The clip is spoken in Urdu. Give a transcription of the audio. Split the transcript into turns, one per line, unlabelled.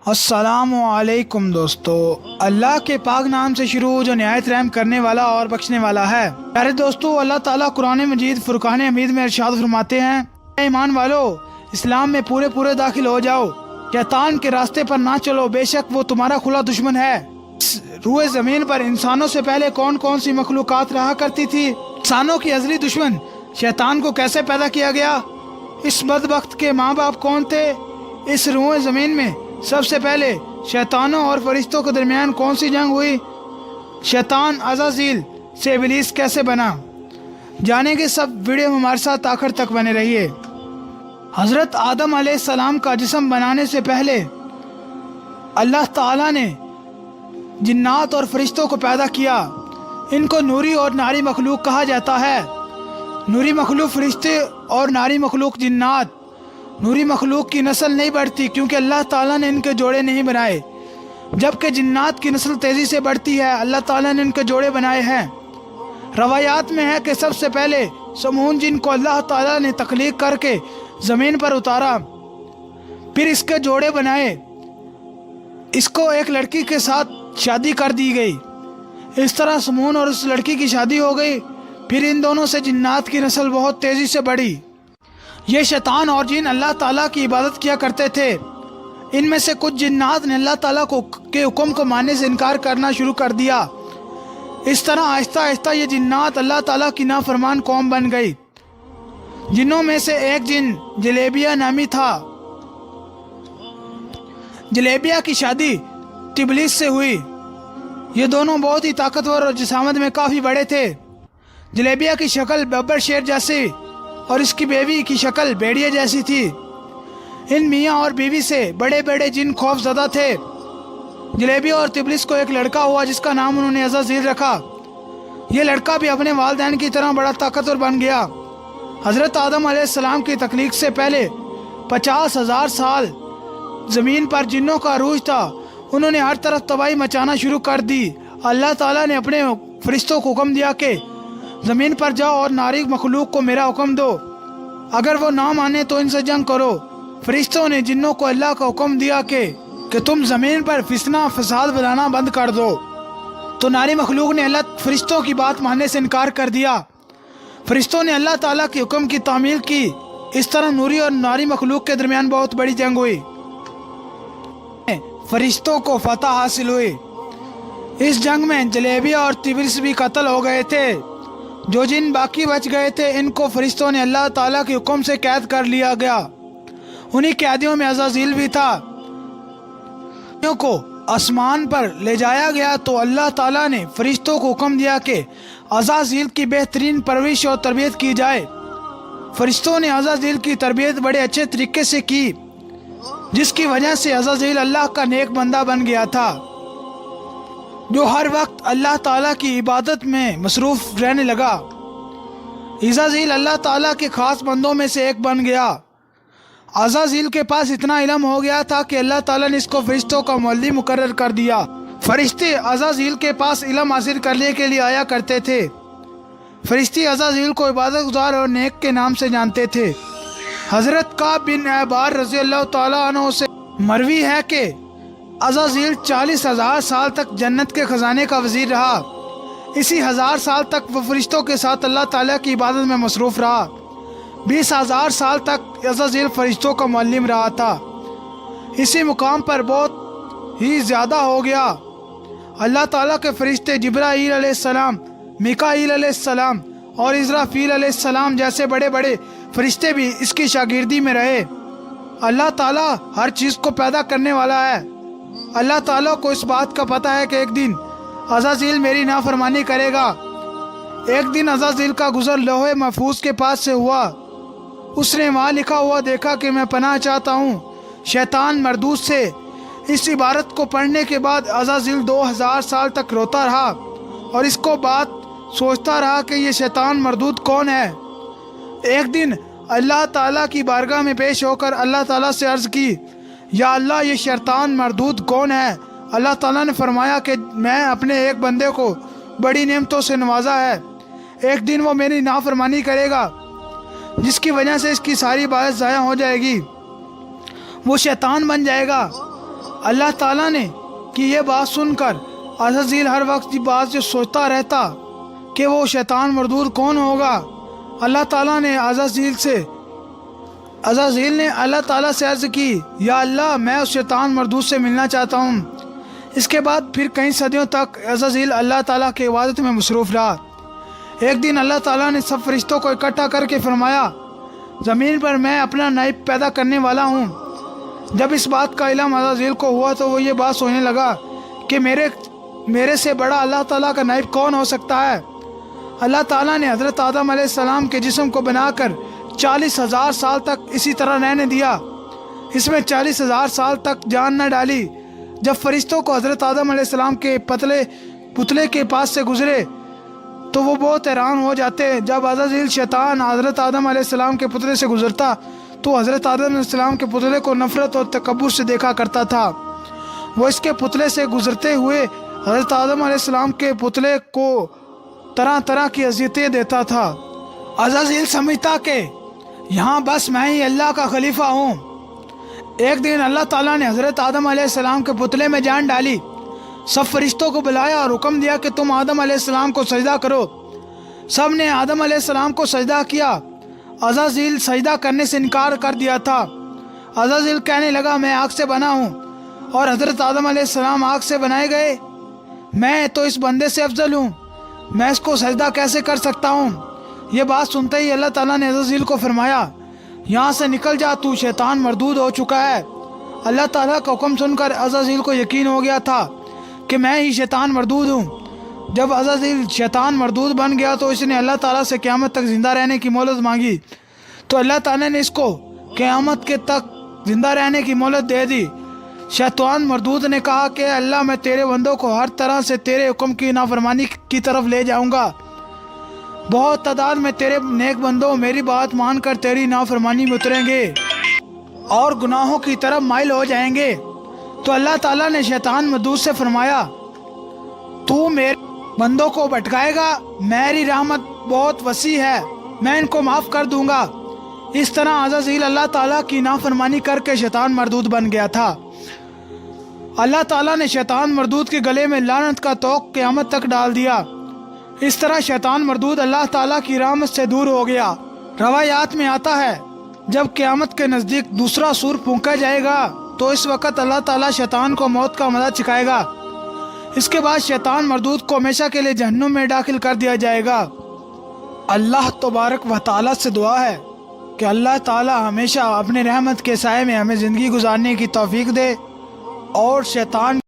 السلام علیکم دوستو، اللہ کے پاک نام سے شروع جو نہایت رحم کرنے والا اور بخشنے والا ہے۔ پیارے دوستو، اللہ تعالیٰ قرآن مجید فرقان حمید میں ارشاد فرماتے ہیں، اے ایمان والو، اسلام میں پورے داخل ہو جاؤ، شیطان کے راستے پر نہ چلو، بے شک وہ تمہارا کھلا دشمن ہے۔ روئے زمین پر انسانوں سے پہلے کون سی مخلوقات رہا کرتی تھی؟ انسانوں کی ازلی دشمن شیطان کو کیسے پیدا کیا گیا؟ اس بدبخت کے ماں باپ کون تھے؟ اس روئے زمین میں سب سے پہلے شیطانوں اور فرشتوں کے درمیان کون سی جنگ ہوئی؟ شیطان عزازیل سے ابلیس کیسے بنا؟ جانیں گے سب ویڈیو میں ہمارے ساتھ آخر تک بنے رہیے۔ حضرت آدم علیہ السلام کا جسم بنانے سے پہلے اللہ تعالیٰ نے جنات اور فرشتوں کو پیدا کیا۔ ان کو نوری اور ناری مخلوق کہا جاتا ہے۔ نوری مخلوق فرشتے اور ناری مخلوق جنات۔ نوری مخلوق کی نسل نہیں بڑھتی کیونکہ اللہ تعالیٰ نے ان کے جوڑے نہیں بنائے، جبکہ جنات کی نسل تیزی سے بڑھتی ہے، اللہ تعالیٰ نے ان کے جوڑے بنائے ہیں۔ روایات میں ہے کہ سب سے پہلے سمون جن کو اللہ تعالیٰ نے تخلیق کر کے زمین پر اتارا، پھر اس کے جوڑے بنائے، اس کو ایک لڑکی کے ساتھ شادی کر دی گئی، اس طرح سمون اور اس لڑکی کی شادی ہو گئی، پھر ان دونوں سے جنات کی نسل بہت تیزی سے بڑھی۔ یہ شیطان اور جن اللہ تعالیٰ کی عبادت کیا کرتے تھے، ان میں سے کچھ جنات نے اللہ تعالیٰ کے حکم کو ماننے سے انکار کرنا شروع کر دیا۔ اس طرح آہستہ آہستہ یہ جنات اللہ تعالیٰ کی نافرمان قوم بن گئی۔ جنوں میں سے ایک جن جلیبیہ نامی تھا۔ جلیبیہ کی شادی ابلیس سے ہوئی۔ یہ دونوں بہت ہی طاقتور اور جسامت میں کافی بڑے تھے۔ جلیبیہ کی شکل ببر شیر جیسی اور اس کی بیوی کی شکل بھیڑیے جیسی تھی۔ ان میاں اور بیوی سے بڑے بڑے جن خوف زدہ تھے۔ جلیبیہ اور ابلیس کو ایک لڑکا ہوا جس کا نام انہوں نے عزازیل رکھا۔ یہ لڑکا بھی اپنے والدین کی طرح بڑا طاقتور بن گیا۔ حضرت آدم علیہ السلام کی تخلیق سے پہلے 50,000 سال زمین پر جنوں کا عروج تھا۔ انہوں نے ہر طرف تباہی مچانا شروع کر دی۔ اللہ تعالیٰ نے اپنے فرشتوں کو حکم دیا کہ زمین پر جاؤ اور ناری مخلوق کو میرا حکم دو، اگر وہ نہ مانے تو ان سے جنگ کرو۔ فرشتوں نے جنوں کو اللہ کا حکم دیا کہ تم زمین پر فتنہ فساد بنانا بند کر دو، تو ناری مخلوق نے اللہ فرشتوں کی بات ماننے سے انکار کر دیا۔ فرشتوں نے اللہ تعالیٰ کے حکم کی تعمیل کی۔ اس طرح نوری اور ناری مخلوق کے درمیان بہت بڑی جنگ ہوئی۔ فرشتوں کو فتح حاصل ہوئی۔ اس جنگ میں جلیبیہ اور ابلیس بھی قتل ہو گئے تھے۔ جو جن باقی بچ گئے تھے ان کو فرشتوں نے اللہ تعالیٰ کے حکم سے قید کر لیا گیا۔ انہی قیدیوں میں عزازیل بھی تھا۔ کو آسمان پر لے جایا گیا تو اللہ تعالیٰ نے فرشتوں کو حکم دیا کہ عزازیل کی بہترین پرورش اور تربیت کی جائے۔ فرشتوں نے عزازیل کی تربیت بڑے اچھے طریقے سے کی، جس کی وجہ سے عزازیل اللہ کا نیک بندہ بن گیا تھا، جو ہر وقت اللہ تعالیٰ کی عبادت میں مصروف رہنے لگا۔ عزازیل اللہ تعالیٰ کے خاص بندوں میں سے ایک بن گیا۔ عزازیل کے پاس اتنا علم ہو گیا تھا کہ اللہ تعالیٰ نے اس کو فرشتوں کا معلم مقرر کر دیا۔ فرشتے عزازیل کے پاس علم حاصل کرنے کے لیے آیا کرتے تھے۔ فرشتے عزازیل کو عبادت گزار اور نیک کے نام سے جانتے تھے۔ حضرت کعب بن احبار رضی اللہ تعالیٰ عنہ سے مروی ہے کہ عزازیل 40,000 سال تک جنت کے خزانے کا وزیر رہا۔ اسی 1000 سال تک وہ فرشتوں کے ساتھ اللہ تعالیٰ کی عبادت میں مصروف رہا۔ 20,000 سال تک عزازیل فرشتوں کا معلم رہا تھا۔ اسی مقام پر بہت ہی زیادہ ہو گیا۔ اللہ تعالیٰ کے فرشتے جبرائیل علیہ السلام، میکائیل علیہ السلام اور اسرافیل علیہ السلام جیسے بڑے بڑے فرشتے بھی اس کی شاگردی میں رہے۔ اللہ تعالیٰ ہر چیز کو پیدا کرنے والا ہے۔ اللہ تعالیٰ کو اس بات کا پتہ ہے کہ ایک دن عزازیل میری نافرمانی کرے گا۔ ایک دن عزازیل کا گزر لوح محفوظ کے پاس سے ہوا۔ اس نے وہاں لکھا ہوا دیکھا کہ میں پناہ چاہتا ہوں شیطان مردود سے۔ اس عبارت کو پڑھنے کے بعد عزازیل 2000 سال تک روتا رہا اور اس کو بات سوچتا رہا کہ یہ شیطان مردود کون ہے۔ ایک دن اللہ تعالیٰ کی بارگاہ میں پیش ہو کر اللہ تعالیٰ سے عرض کی، یا اللہ یہ شیطان مردود کون ہے؟ اللہ تعالیٰ نے فرمایا کہ میں اپنے ایک بندے کو بڑی نعمتوں سے نوازا ہے۔ ایک دن وہ میری نافرمانی کرے گا جس کی وجہ سے اس کی ساری عبادت ضائع ہو جائے گی، وہ شیطان بن جائے گا۔ اللہ تعالیٰ نے کہ یہ بات سن کر عزازیل ہر وقت یہ بات جو سوچتا رہتا کہ وہ شیطان مردود کون ہوگا۔ اللہ تعالیٰ نے عزازیل نے اللہ تعالیٰ سے عرض کی، یا اللہ میں اس شیطان مردود سے ملنا چاہتا ہوں۔ اس کے بعد پھر کئی صدیوں تک عزازیل اللہ تعالیٰ کی عبادت میں مصروف رہا۔ ایک دن اللہ تعالیٰ نے سب فرشتوں کو اکٹھا کر کے فرمایا، زمین پر میں اپنا نائب پیدا کرنے والا ہوں۔ جب اس بات کا علم عزازیل کو ہوا تو وہ یہ بات سوچنے لگا کہ میرے سے بڑا اللہ تعالیٰ کا نائب کون ہو سکتا ہے۔ اللہ تعالیٰ نے حضرت آدم علیہ السلام کے جسم کو بنا کر 40,000 سال تک اسی طرح رہنے دیا۔ اس میں 40,000 سال تک جان نہ ڈالی۔ جب فرشتوں کو حضرت آدم علیہ السلام کے پتلے کے پاس سے گزرے تو وہ بہت حیران ہو جاتے۔ جب عزازیل شیطان حضرت آدم علیہ السلام کے پتلے سے گزرتا تو حضرت آدم علیہ السلام کے پتلے کو نفرت اور تکبر سے دیکھا کرتا تھا۔ وہ اس کے پتلے سے گزرتے ہوئے حضرت آدم علیہ السلام کے پتلے کو طرح طرح کی اذیتیں دیتا تھا۔ عزازیل سمجھتا کہ یہاں بس میں ہی اللہ کا خلیفہ ہوں۔ ایک دن اللہ تعالیٰ نے حضرت آدم علیہ السلام کے پتلے میں جان ڈالی، سب فرشتوں کو بلایا اور حکم دیا کہ تم آدم علیہ السلام کو سجدہ کرو۔ سب نے آدم علیہ السلام کو سجدہ کیا۔ عزازیل سجدہ کرنے سے انکار کر دیا تھا۔ عزازیل کہنے لگا، میں آگ سے بنا ہوں اور حضرت آدم علیہ السلام آگ سے بنائے گئے، میں تو اس بندے سے افضل ہوں، میں اس کو سجدہ کیسے کر سکتا ہوں۔ یہ بات سنتے ہی اللہ تعالیٰ نے عزازیل کو فرمایا، یہاں سے نکل جا، تو شیطان مردود ہو چکا ہے۔ اللہ تعالیٰ کا حکم سن کر عزازیل کو یقین ہو گیا تھا کہ میں ہی شیطان مردود ہوں۔ جب عزازیل شیطان مردود بن گیا تو اس نے اللہ تعالیٰ سے قیامت تک زندہ رہنے کی مہلت مانگی، تو اللہ تعالیٰ نے اس کو قیامت کے تک زندہ رہنے کی مہلت دے دی۔ شیطان مردود نے کہا کہ اللہ میں تیرے بندوں کو ہر طرح سے تیرے حکم کی نافرمانی کی طرف لے جاؤں گا، بہت تعداد میں تیرے نیک بندوں میری بات مان کر تیری نافرمانی میں اتریں گے اور گناہوں کی طرف مائل ہو جائیں گے۔ تو اللہ تعالیٰ نے شیطان مردود سے فرمایا، تو میرے بندوں کو بھٹکائے گا، میری رحمت بہت وسیع ہے، میں ان کو معاف کر دوں گا۔ اس طرح عزازیل اللہ تعالیٰ کی نافرمانی کر کے شیطان مردود بن گیا تھا۔ اللہ تعالیٰ نے شیطان مردود کے گلے میں لعنت کا طوق قیامت تک ڈال دیا۔ اس طرح شیطان مردود اللہ تعالیٰ کی رحمت سے دور ہو گیا۔ روایات میں آتا ہے جب قیامت کے نزدیک دوسرا سور پھونکا جائے گا تو اس وقت اللہ تعالیٰ شیطان کو موت کا مزہ چکھائے گا۔ اس کے بعد شیطان مردود کو ہمیشہ کے لیے جہنم میں داخل کر دیا جائے گا۔ اللہ تبارک و تعالیٰ سے دعا ہے کہ اللہ تعالیٰ ہمیشہ اپنے رحمت کے سائے میں ہمیں زندگی گزارنے کی توفیق دے اور شیطان